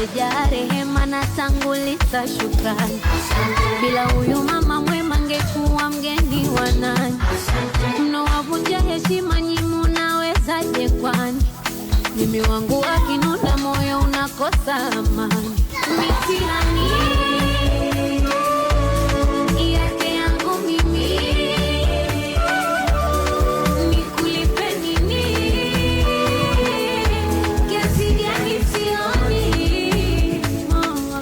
umejaa rehema na tanguliza shukrani. Bila huyu mama mwema ngekuwa mgeni wa nani? Mnawavunja heshima nyinyi mnawezaje kwani? Mimi wangu akinuna moyo unakosa amani. Mitihani yake yangu mimi nikulipe nini? Kiasi gani sioni mama.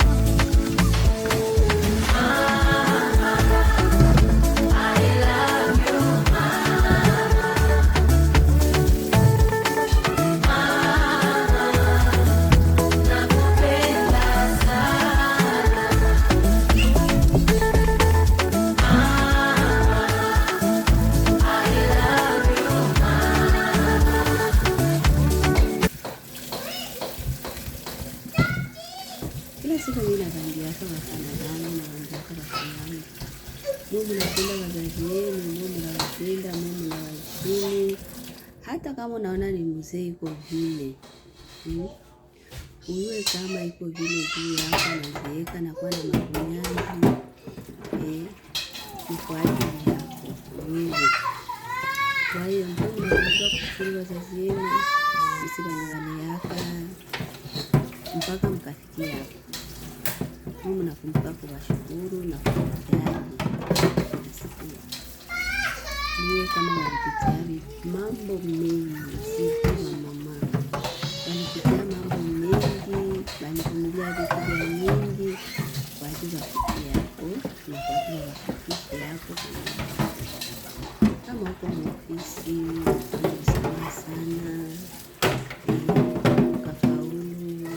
I love you kila siku mimi naambia kama sana nani naambia kama sana Mungu napenda wazazi wenu, Mungu nawapenda, Mungu nawaheshimu. Hata kama unaona ni mzee iko vile. Uwe kama iko vile juu yako anazeeka na kuwa na magonjwa. Ni kwa ajili yako wewe. Kwa hiyo Mungu anataka kushukuru wazazi wenu, msibaniwaleaka mpaka mkafikia hapo. Mungu nakumbuka kuwashukuru na kuwajali. Niwe kama walipitia mambo mengi, si kama mama. Walipitia mambo mengi, walivumilia vitu vya nyingi kwa ajili ya kufikia hapo na kwa ajili ya wafikishe hapo. Kama uko ofisi, unasoma sana, ukafaulu,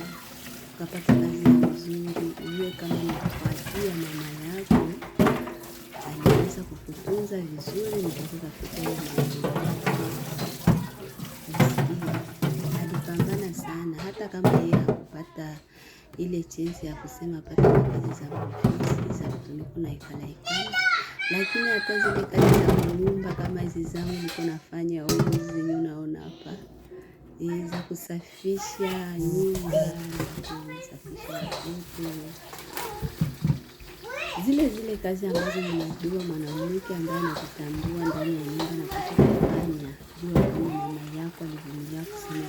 ukapata kazi nzuri, uwe kama unafuatia mama yako aliweza kukutunza vizuri mpaka kufika hiyo alipambana sana, hata kama yeye hakupata ile chance ya kusema pata kazi za ofisi za kutumika na ikala, lakini hata zile kazi za nyumba kama hizi zangu niko nafanya huko zenye unaona hapa, za kusafisha nyumba, kusafisha watoto, zile kazi ambazo ninajua mwanamke ambaye anajitambua ndani ya nyumba na kufanya. Jua kama mama yako alivumilia kusema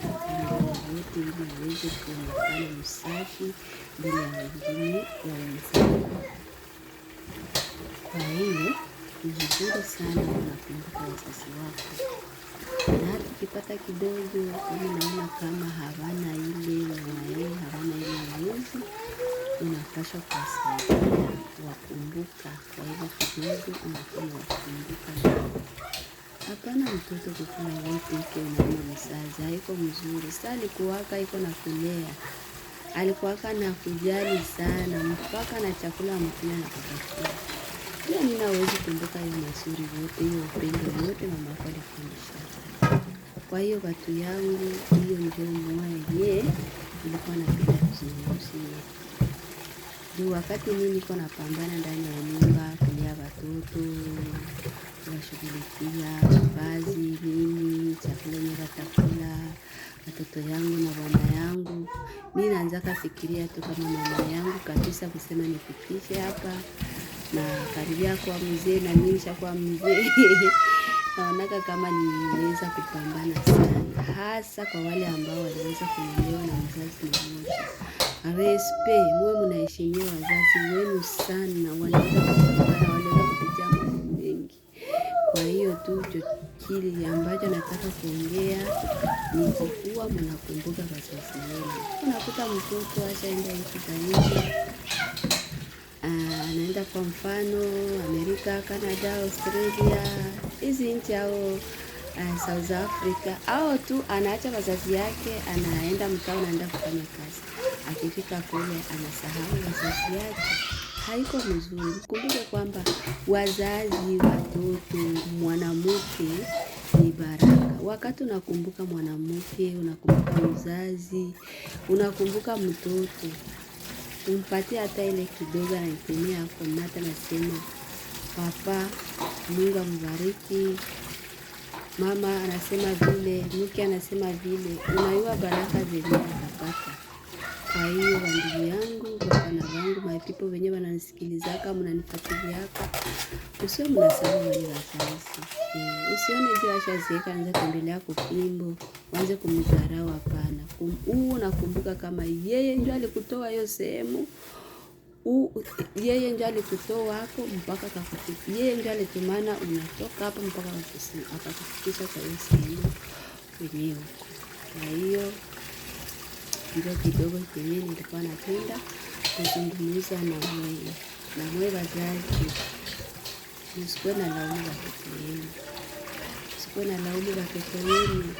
vitu vyote ili aweze kuonekana msafi mbele ya wengine wa wenzako. Kwa hiyo ni vizuri sana unakumbuka wazazi wako, na hata ukipata kidogo kama naona kama hawana ile mwae, hawana ile uwezo, unapaswa kuwasaidia wakumbuka. Kwa hivyo kidogo unafanya wakumbuka. Hapana mtoto kukula yote ike unaona mzazi haiko mzuri. Sasa alikuwaka iko na kulea, alikuwaka na kujali sana mpaka na chakula mkula na kupatia. Pia ninaweza kumbuka hiyo mazuri yote, hiyo upendo yote mama yako alifundisha. Kwa hiyo watu yangu, hiyo ndio mwae ilikuwa napenda kuzungumzia. Juu wakati mimi niko napambana ndani ya nyumba kulea watoto, kuwashughulikia mavazi, nini, chakula yenye watakula, watoto yangu na bwana yangu, mimi naanza kufikiria tu kama mama yangu kabisa kusema nifikishe hapa na karibia kwa mzee na mimi nishakuwa mzee. Naonaka kama niweza kupambana sana, hasa kwa wale ambao waliweza kulelewa na mzazi mmoja. Respect, muwe mnaheshimia wazazi wenu sana, wanaweza kupambana, wanaweza kupitia mambo mengi. Kwa hiyo tu kile ambacho nataka kuongea ni kuwa mnakumbuka wazazi wenu. Unakuta mtoto ashaenda nchi za nje, anaenda kwa mfano Amerika, Canada, Australia, hizi nchi au South Africa, au tu anaacha wazazi yake anaenda mkao anaenda kufanya kazi. Akifika kule anasahau wazazi yake. Haiko mzuri. Kumbuke kwamba wazazi, watoto, mwanamke ni baraka. Wakati unakumbuka mwanamke, unakumbuka mzazi, unakumbuka mtoto, umpatie hata ile kidogo na itumia hapo, mata nasema papa, Mungu ambariki. Mama anasema vile, mke anasema vile, unaiwa baraka zenye atapata. Kwa hiyo wandugu yangu, bapana vangu, maipipo wenye wananisikilizaka, mnanifuatiliaka, usiwe mnasahau wale wazazi. Usione juu ashazeeka anaanza kuendelea kupimbo, uanze kumdharau. Hapana. Nakumbuka kama yeye ndio alikutoa hiyo sehemu. Yeye ndio alikutoa hapo mpaka akakufikisha. Yeye ndio alitumana unatoka hapo mpaka akakufikisha kwa hiyo sehemu wenyewe. Kwa hiyo ndio kidogo kenye nilikuwa napenda kuzungumza na mwe wazazi. Msikuwe na laumu watoto yenu. Msikuwe na laumu watoto yenu.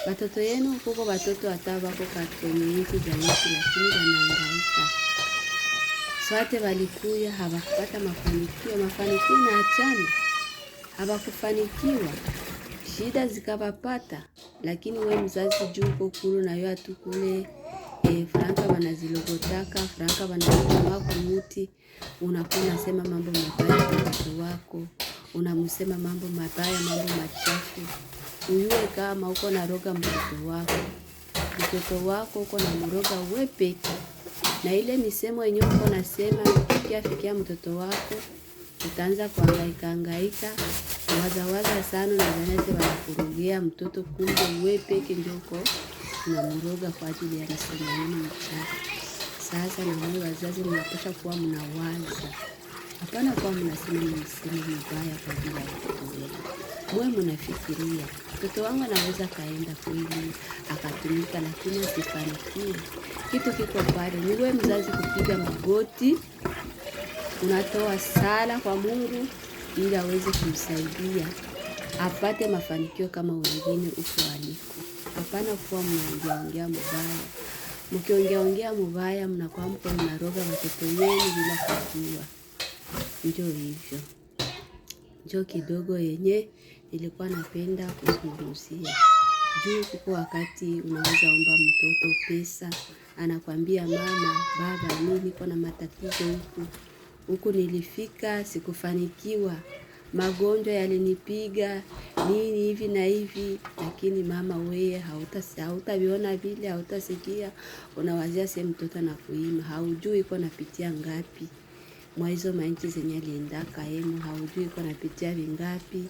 Watoto yenu kuko watoto hata wako kwenye nchi za nchi lakini wanahangaika. Swate walikuya hawakupata mafanikio na achana. Hawakufanikiwa. Shida zikawapata, lakini we mzazi juu uko kule na yo atukule franka wanazilogotaka, franka wanazilogotaka wako muti, unakuwa unasema mambo mabaya kwa mtoto wako, unamusema mambo mabaya, mambo machafu. Uyue kama uko na roga mtoto wako uko na mroga we peke. Na ile misemo yenyewe uko nasema fikia mtoto wako, utaanza kuhangaika waza sana na zanete wanakurugia mtoto, kumbe we peke ndio uko na mroga kwa ajili ya misemo yenu mchafu. Sasa na mwe wazazi mnapaswa kuwa mnawaza. Hapana kuwa mnasema ni misemo mibaya kwa ajili ya mtoto wenu. Mwe mnafikiria mtoto wangu anaweza kaenda kweli akatumika lakini asifanikiwe. Kitu kiko pale ni wewe mzazi kupiga magoti, unatoa sala kwa Mungu ili aweze kumsaidia apate mafanikio kama wengine uko aliko. Hapana kuwa mnaongea mubaya. Mkiongea mubaya mnakuwa mnaroga watoto wenu bila kujua. Njoo hivyo. Njoo kidogo yenye nilikuwa napenda kuzungumzia. Juu kuko wakati unaweza omba mtoto pesa, anakwambia mama, baba, mimi niko na matatizo huku nilifika sikufanikiwa. Magonjwa yalinipiga nini hivi na hivi, lakini mama wewe hautaviona vile, hautasikia. Unawazia sema mtoto anakuima, haujui iko napitia ngapi. Mwa hizo manchi zenye aliendaka yenu, haujui iko napitia vingapi.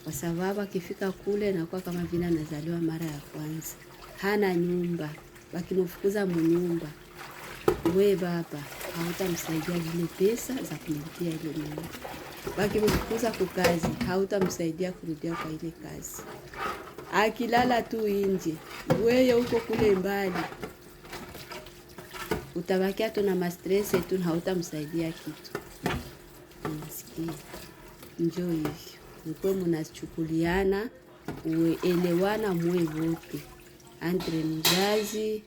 Kwa sababu akifika kule na kwa kama vile anazaliwa mara ya kwanza. Hana nyumba, wakimfukuza mnyumba. We baba, hautamsaidia zile pesa za kulipia ile nyumba. Wakimfukuza kukazi, hautamsaidia kurudia kwa ile kazi. Akilala tu nje, wewe uko kule mbali. Utabakia tu na stress tu, hautamsaidia kitu. Unasikia? Njoo hivyo. Mkwe mnachukuliana, uelewana mwe wote. Entre mzazi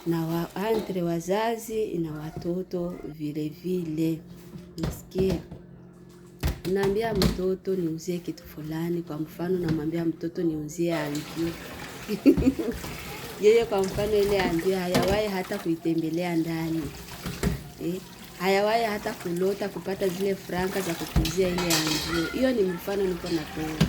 na entre wazazi na watoto vile vile. Unasikia? Unaambia mtoto niuzie kitu fulani, kwa mfano namwambia mtoto niuzie ambio. Yeye kwa mfano ile ambio hayawahi hata kuitembelea ndani. Hayawahi hata kulota kupata zile franka za kukuzia ile ambio. Hiyo ni mfano niko natoa.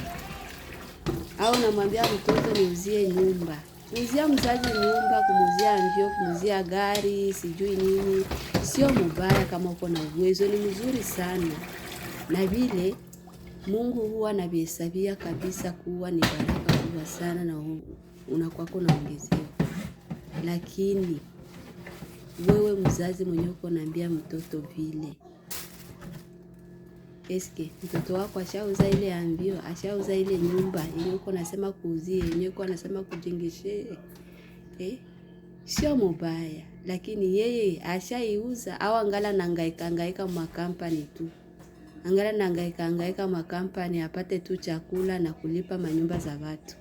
Au namwambia mtoto niuzie nyumba. Kuuzia mzazi nyumba, kumuzia ambio, kumuzia gari, sijui nini. Sio mubaya kama uko na uwezo, ni mzuri sana. Na vile Mungu huwa anabihesabia kabisa kuwa ni baraka kubwa sana na unakuwa unaongezewa. Lakini wewe mzazi mwenyewe uko naambia mtoto vile, eske mtoto wako ashauza ile ambio, ashauza ile nyumba yenyewe uko nasema kuuzie, yenyewe uko nasema kujengeshe? Sio mubaya, lakini yeye ashaiuza au angala nangaika makampani tu. Angala nangaika makampani apate tu chakula na kulipa manyumba za watu.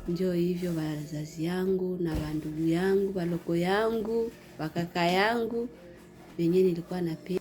Njoo hivyo wazazi yangu na wandugu yangu, waloko yangu, wakaka yangu, wenye nilikuwa napenda.